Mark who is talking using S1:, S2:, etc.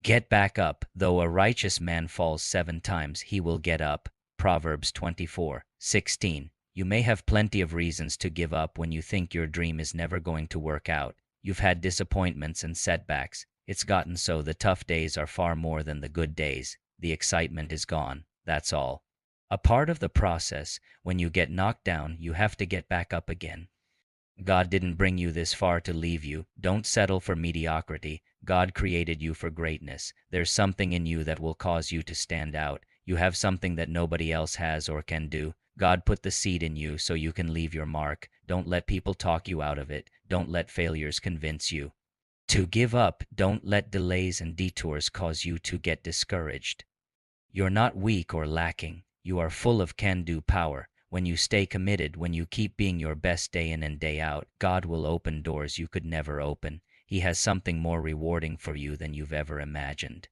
S1: Get back up. Though a righteous man falls 7 times, he will get up. Proverbs 24:16. You may have plenty of reasons to give up when you think your dream is never going to work out. You've had disappointments and setbacks. It's gotten so the tough days are far more than the good days. The excitement is gone. That's all. A part of the process, when you get knocked down, you have to get back up again. God didn't bring you this far to leave you. Don't settle for mediocrity. God created you for greatness. There's something in you that will cause you to stand out. You have something that nobody else has or can do. God put the seed in you so you can leave your mark. Don't let people talk you out of it. Don't let failures convince you to give up. Don't let delays and detours cause you to get discouraged. You're not weak or lacking. You are full of can-do power. When you stay committed, when you keep being your best day in and day out, God will open doors you could never open. He has something more rewarding for you than you've ever imagined.